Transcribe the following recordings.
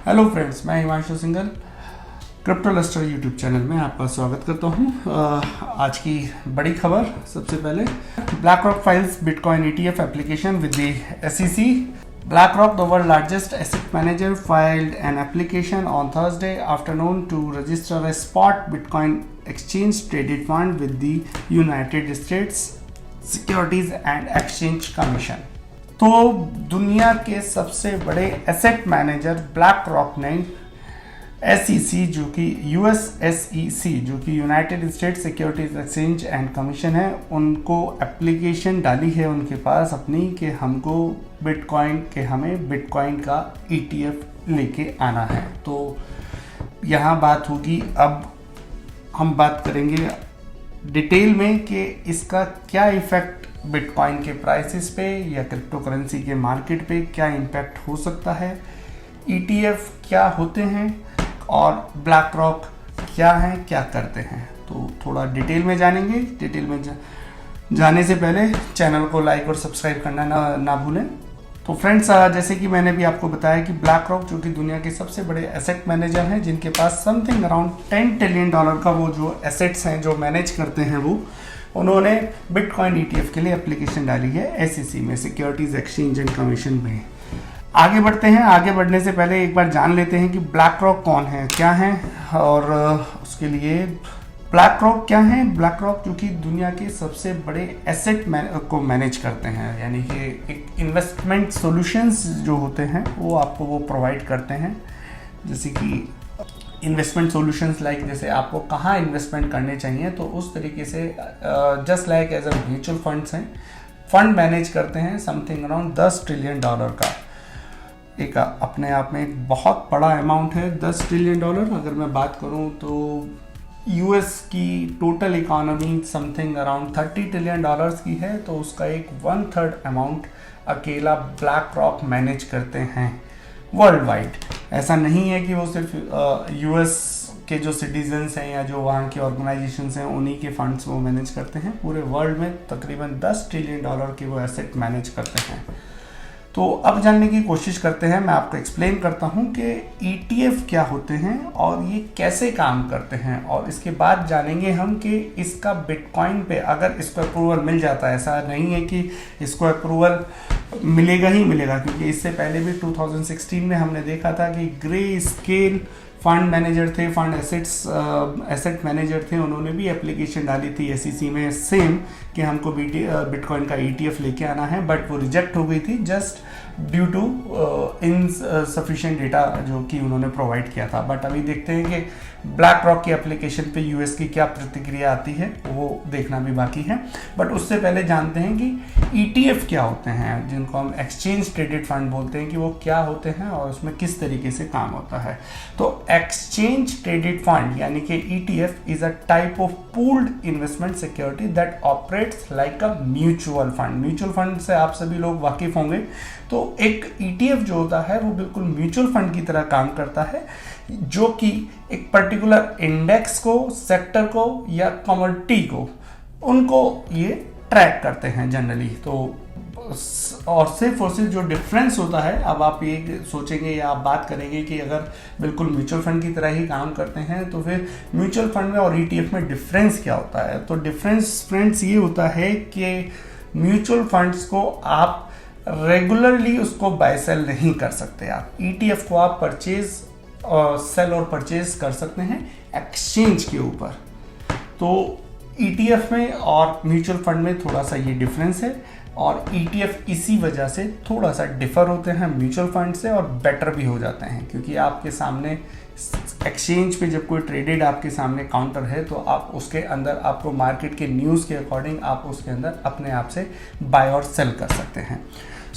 Hello friends, मैं Himanshu Singhal crypto luster YouTube channel में आपका स्वागत करता हूं। आज की बड़ी खबर, सबसे पहले BlackRock files bitcoin ETF application with the SEC। BlackRock, the world's largest asset manager, filed an application on Thursday afternoon to register a spot Bitcoin exchange traded fund with the United States Securities and Exchange Commission। तो दुनिया के सबसे बड़े asset manager black rock ने SEC जो कि US SEC जो कि United states securities exchange and commission है, उनको एप्लीकेशन डाली है उनके पास अपनी कि हमको हमें बिटकॉइन का ETF लेके आना है। तो यहाँ बात होगी, अब हम बात करेंगे डिटेल में कि इसका क्या इफेक्ट बिटकॉइन के प्राइसेस पे या क्रिप्टो करेंसी के मार्केट पे क्या इम्पैक्ट हो सकता है, ETF क्या होते हैं और ब्लैक रॉक क्या है, क्या करते हैं। तो थोड़ा डिटेल में जानेंगे। डिटेल में जाने से पहले चैनल को लाइक और सब्सक्राइब करना ना भूलें। तो फ्रेंड्स, जैसे कि मैंने भी आपको बताया कि ब्लैक रॉक जो कि दुनिया के सबसे बड़े एसेट मैनेजर हैं, जिनके पास समथिंग अराउंड $10 ट्रिलियन का वो जो एसेट्स हैं जो मैनेज करते हैं, वो उन्होंने बिटकॉइन ETF के लिए एप्लीकेशन डाली है SEC में, सिक्योरिटीज एक्सचेंज एंड कमीशन में। आगे बढ़ते हैं। आगे बढ़ने से पहले एक बार जान लेते हैं कि ब्लैक रॉक कौन है, क्या है, और उसके लिए ब्लैक रॉक क्या है। ब्लैक रॉक जो कि दुनिया के सबसे बड़े एसेट को मैनेज करते हैं, यानी कि एक इन्वेस्टमेंट सॉल्यूशंस जो होते हैं वो आपको वो प्रोवाइड करते हैं। जैसे कि इन्वेस्टमेंट सॉल्यूशंस लाइक, जैसे आपको कहाँ इन्वेस्टमेंट करने चाहिए, तो उस तरीके से just like as a mutual funds हैं, फंड मैनेज करते हैं समथिंग अराउंड $10 ट्रिलियन का। एक अपने आप में एक बहुत बड़ा अमाउंट है, $10 ट्रिलियन। अगर मैं बात करूं तो US की total economy something around $30 trillion की है, तो उसका एक 1/3 अमाउंट अकेला ब्लैक रॉक मैनेज करते हैं वर्ल्ड वाइड। ऐसा नहीं है कि वो सिर्फ US के जो सिटीजन्स हैं या जो वहाँ के ऑर्गेनाइजेशंस हैं उन्हीं के फंड्स वो मैनेज करते हैं। पूरे वर्ल्ड में तकरीबन $10 ट्रिलियन के वो एसेट मैनेज करते हैं। तो अब जानने की कोशिश करते हैं, मैं आपको एक्सप्लेन करता हूं कि ETF क्या होते हैं और ये कैसे काम करते हैं, और इसके बाद जानेंगे हम कि इसका बिटकॉइन पे अगर इसको अप्रूवल मिल जाता है। ऐसा नहीं है कि इसको अप्रूवल मिलेगा ही मिलेगा, क्योंकि इससे पहले भी 2016 में हमने देखा था कि ग्रे स्केल फंड मैनेजर थे, फंड एसेट मैनेजर थे, उन्होंने भी एप्लीकेशन डाली थी SEC में सेम कि हमको बिटकॉइन का ETF लेके आना है, बट वो रिजेक्ट हो गई थी just due to insufficient data जो कि उन्होंने प्रोवाइड किया था। बट अभी देखते हैं कि ब्लैक रॉक की एप्लीकेशन पे US की क्या प्रतिक्रिया आती है, वो देखना भी बाकी है। बट उससे पहले जानते हैं कि ETF क्या होते हैं, जिनको हम एक्सचेंज ट्रेडेड फंड बोलते हैं, कि वो क्या होते हैं और उसमें किस तरीके से काम होता है। तो एक्सचेंज ट्रेडेड फंड यानी कि ETF is a type of pooled investment security that operates like a mutual fund. Mutual fund से आप सभी लोग वाकिफ होंगे। तो एक ETF जो होता है वो बिल्कुल म्यूचुअल फंड की तरह काम करता है, जो कि एक पर्टिकुलर इंडेक्स को, सेक्टर को या कमोडिटी को, उनको ये ट्रैक करते हैं जनरली। तो और सिर्फ जो डिफरेंस होता है, अब आप ये सोचेंगे या आप बात करेंगे कि अगर बिल्कुल म्यूचुअल फंड की तरह ही काम करते हैं तो फिर म्यूचुअल फंड में और ETF में डिफरेंस क्या होता है। तो डिफरेंस फ्रेंड्स ये होता है कि म्यूचुअल फंड्स को आप रेगुलरली उसको बाय सेल नहीं कर सकते। आप ETF को आप सेल और परचेज कर सकते हैं एक्सचेंज के ऊपर। तो ETF में और म्यूचुअल फंड में थोड़ा सा ये डिफरेंस है, और ETF इसी वजह से थोड़ा सा डिफर होते हैं म्यूचुअल फंड से, और बेटर भी हो जाते हैं, क्योंकि आपके सामने एक्सचेंज पे जब कोई ट्रेडेड आपके सामने काउंटर है तो आप उसके अंदर, आपको मार्केट के न्यूज़ के अकॉर्डिंग आप उसके अंदर अपने आप से बाय और सेल कर सकते हैं।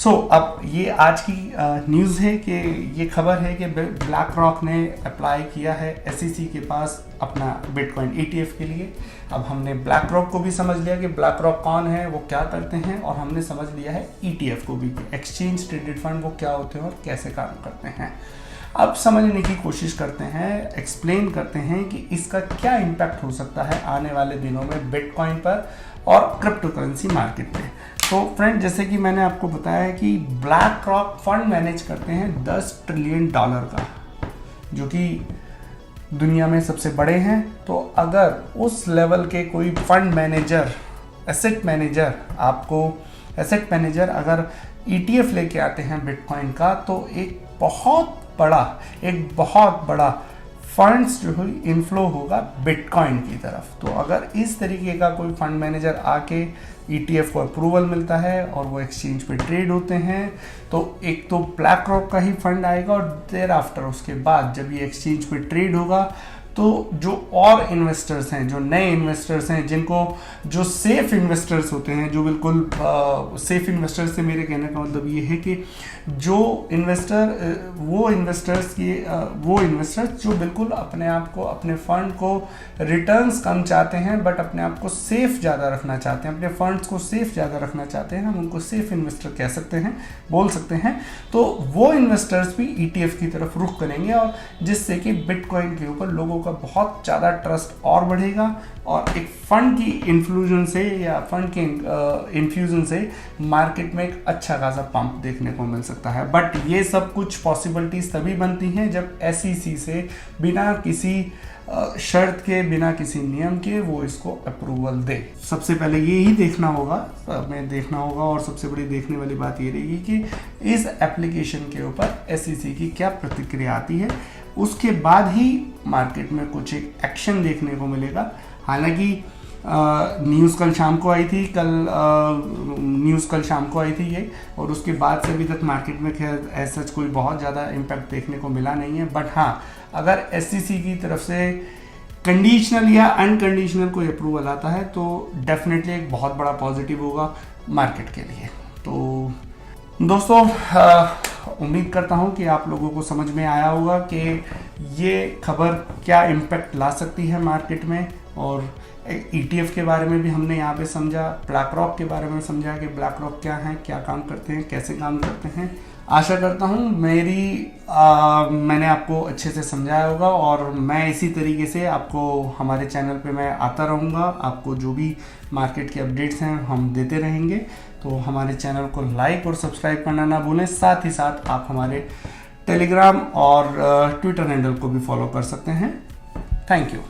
अब ये आज की न्यूज़ है कि ये खबर है कि ब्लैक रॉक ने अप्लाई किया है SEC के पास अपना बिटकॉइन ETF के लिए। अब हमने ब्लैक रॉक को भी समझ लिया कि ब्लैक रॉक कौन है, वो क्या करते हैं, और हमने समझ लिया है ETF को भी, एक्सचेंज ट्रेडेड फंड वो क्या होते हैं और कैसे काम करते हैं। अब समझने की कोशिश करते हैं, एक्सप्लेन करते हैं कि इसका क्या इम्पैक्ट हो सकता है आने वाले दिनों में बिटकॉइन पर और क्रिप्टो करेंसी मार्केट पे। तो फ्रेंड, जैसे कि मैंने आपको बताया कि ब्लैक रॉक फंड मैनेज करते हैं $10 ट्रिलियन का। जो कि दुनिया में सबसे बड़े हैं। तो अगर उस लेवल के कोई फंड मैनेजर, एसेट मैनेजर अगर ETF लेके आते हैं बिटकॉइन का, तो एक बहुत बड़ा फंड्स जो है इनफ्लो होगा बिटकॉइन की तरफ। तो अगर इस तरीके का कोई फंड मैनेजर आके ETF को अप्रूवल मिलता है और वो एक्सचेंज पे ट्रेड होते हैं, तो एक तो ब्लैक रॉक का ही फंड आएगा और देयर आफ्टर उसके बाद जब ये एक्सचेंज पे ट्रेड होगा तो जो और इन्वेस्टर्स हैं, जो नए इन्वेस्टर्स हैं, जो सेफ इन्वेस्टर्स होते हैं, जो बिल्कुल सेफ इन्वेस्टर्स से मेरे कहने का मतलब ये है कि वो इन्वेस्टर्स जो बिल्कुल अपने आप को, अपने फंड को रिटर्न्स कम चाहते हैं बट अपने आप को सेफ ज़्यादा रखना चाहते हैं, अपने फंड्स को सेफ ज़्यादा रखना चाहते हैं, हम उनको सेफ इन्वेस्टर कह सकते हैं, बोल सकते हैं। तो वो इन्वेस्टर्स भी ETF की तरफ रुख करेंगे और जिससे कि बिटकॉइन के ऊपर लोगों का बहुत ज़्यादा ट्रस्ट और बढ़ेगा और एक फंड की इन्फ्लूजन से या फंड के इन्फ्यूजन से मार्केट में एक अच्छा खासा पंप देखने को मिल सकता है। बट ये सब कुछ पॉसिबिलिटीज तभी बनती हैं जब SEC से बिना किसी शर्त के, बिना किसी नियम के वो इसको अप्रूवल दे। सबसे पहले ये ही देखना होगा और सबसे बड़ी देखने वाली बात ये रहेगी कि इस एप्लीकेशन के ऊपर SEC की क्या प्रतिक्रिया आती है। उसके बाद ही मार्केट में कुछ एक एक्शन देखने को मिलेगा। हालांकि न्यूज़ कल शाम को आई थी ये, और उसके बाद से अभी तक मार्केट में खैर ऐसा कोई बहुत ज़्यादा इम्पैक्ट देखने को मिला नहीं है। बट हाँ, अगर SEC की तरफ से कंडीशनल या अनकंडीशनल कोई अप्रूवल आता है तो डेफिनेटली एक बहुत बड़ा पॉजिटिव होगा मार्केट के लिए। तो दोस्तों, उम्मीद करता हूँ कि आप लोगों को समझ में आया होगा कि ये खबर क्या इम्पैक्ट ला सकती है मार्केट में। और ETF के बारे में भी हमने यहाँ पे समझा, ब्लैक रॉक के बारे में समझा कि ब्लैक रॉक क्या है, क्या काम करते हैं, कैसे काम करते हैं। आशा करता हूँ मैंने आपको अच्छे से समझाया होगा और मैं इसी तरीके से आपको हमारे चैनल पे मैं आता रहूँगा। आपको जो भी मार्केट के अपडेट्स हैं हम देते रहेंगे। तो हमारे चैनल को लाइक और सब्सक्राइब करना ना भूलें। साथ ही साथ आप हमारे टेलीग्राम और ट्विटर हैंडल को भी फॉलो कर सकते हैं। Thank you.